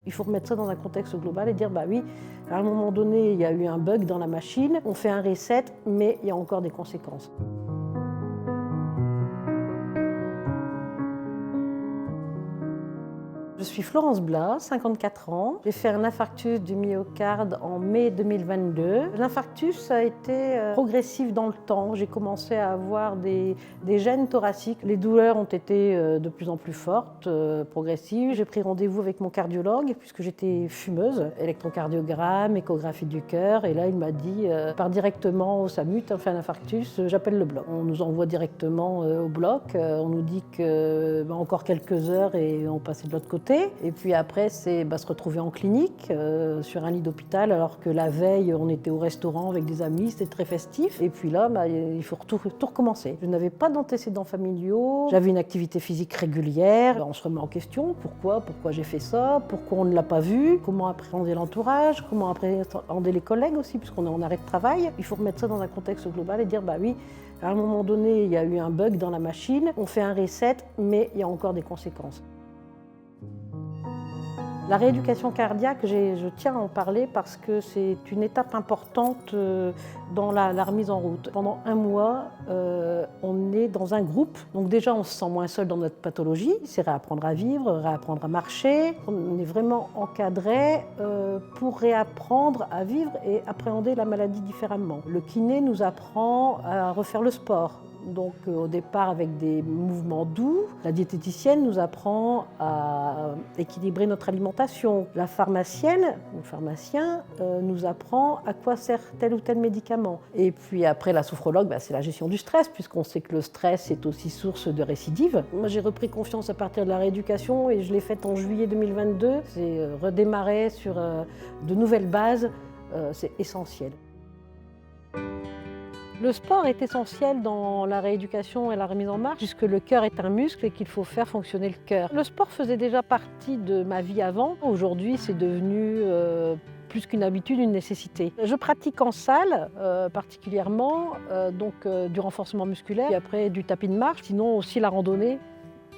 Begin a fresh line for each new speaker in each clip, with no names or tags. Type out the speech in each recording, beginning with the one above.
Il faut remettre ça dans un contexte global et dire bah oui, à un moment donné, il y a eu un bug dans la machine, on fait un reset, mais il y a encore des conséquences. Je suis Florence Blas, 54 ans. J'ai fait un infarctus du myocarde en mai 2022. L'infarctus a été progressif dans le temps. J'ai commencé à avoir des gènes thoraciques. Les douleurs ont été de plus en plus fortes, progressives. J'ai pris rendez-vous avec mon cardiologue puisque j'étais fumeuse. Électrocardiogramme, échographie du cœur. Et là, il m'a dit, pars directement au SAMU, tu as fait un infarctus, j'appelle le bloc. On nous envoie directement au bloc. On nous dit que encore quelques heures et on passait de l'autre côté. Et puis après, c'est se retrouver en clinique, sur un lit d'hôpital, alors que la veille, on était au restaurant avec des amis, c'était très festif. Et puis là, il faut tout recommencer. Je n'avais pas d'antécédents familiaux, j'avais une activité physique régulière. On se remet en question, pourquoi j'ai fait ça, pourquoi on ne l'a pas vu, comment appréhender l'entourage, comment appréhender les collègues aussi, puisqu'on est en arrêt de travail. Il faut remettre ça dans un contexte global et dire, bah oui, à un moment donné, il y a eu un bug dans la machine, on fait un reset, mais il y a encore des conséquences. La rééducation cardiaque, je tiens à en parler parce que c'est une étape importante dans la remise en route. Pendant un mois, on est dans un groupe. Donc déjà, on se sent moins seul dans notre pathologie. C'est réapprendre à vivre, réapprendre à marcher. On est vraiment encadré pour réapprendre à vivre et appréhender la maladie différemment. Le kiné nous apprend à refaire le sport. Donc au départ avec des mouvements doux. La diététicienne nous apprend à équilibrer notre alimentation. La pharmacienne ou pharmacien nous apprend à quoi sert tel ou tel médicament. Et puis après la sophrologue, c'est la gestion du stress, puisqu'on sait que le stress est aussi source de récidive. Moi j'ai repris confiance à partir de la rééducation et je l'ai faite en juillet 2022. C'est redémarrer sur de nouvelles bases, c'est essentiel. Le sport est essentiel dans la rééducation et la remise en marche, puisque le cœur est un muscle et qu'il faut faire fonctionner le cœur. Le sport faisait déjà partie de ma vie avant. Aujourd'hui, c'est devenu plus qu'une habitude, une nécessité. Je pratique en salle particulièrement, du renforcement musculaire, et après du tapis de marche, sinon aussi la randonnée.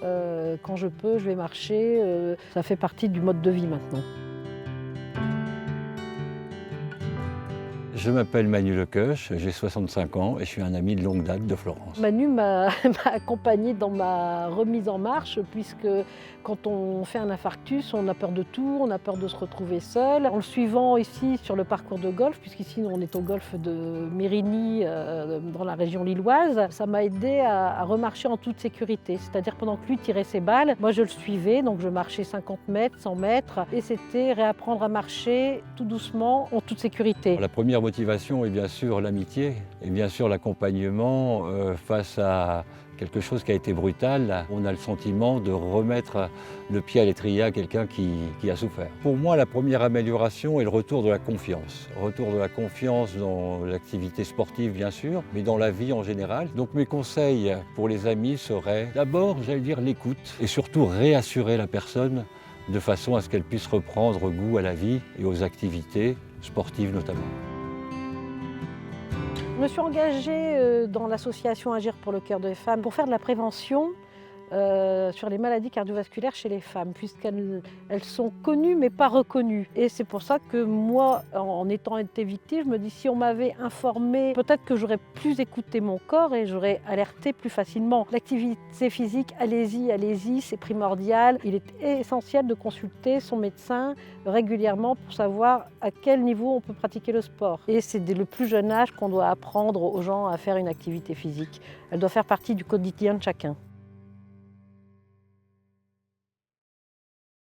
Quand je peux, je vais marcher. Ça fait partie du mode de vie maintenant.
Je m'appelle Manu Lecoeuf, j'ai 65 ans et je suis un ami de longue date de Florence.
Manu m'a accompagnée dans ma remise en marche puisque quand on fait un infarctus, on a peur de tout, on a peur de se retrouver seul. En le suivant ici sur le parcours de golf, puisqu'ici on est au golfe de Mérigny dans la région lilloise, ça m'a aidé à remarcher en toute sécurité. C'est-à-dire pendant que lui tirait ses balles, moi je le suivais, donc je marchais 50 mètres, 100 mètres et c'était réapprendre à marcher tout doucement en toute sécurité.
La première motivation est bien sûr l'amitié et bien sûr l'accompagnement face à quelque chose qui a été brutal. On a le sentiment de remettre le pied à l'étrier à quelqu'un qui a souffert. Pour moi, la première amélioration est le retour de la confiance. Retour de la confiance dans l'activité sportive bien sûr, mais dans la vie en général. Donc mes conseils pour les amis seraient d'abord, j'allais dire, l'écoute et surtout réassurer la personne de façon à ce qu'elle puisse reprendre goût à la vie et aux activités sportives notamment.
Je me suis engagée dans l'association Agir pour le cœur des femmes pour faire de la prévention sur les maladies cardiovasculaires chez les femmes, puisqu'elles sont connues mais pas reconnues. Et c'est pour ça que moi, en étant été victime, je me dis si on m'avait informée, peut-être que j'aurais plus écouté mon corps et j'aurais alerté plus facilement. L'activité physique, allez-y, c'est primordial. Il est essentiel de consulter son médecin régulièrement pour savoir à quel niveau on peut pratiquer le sport. Et c'est dès le plus jeune âge qu'on doit apprendre aux gens à faire une activité physique. Elle doit faire partie du quotidien de chacun.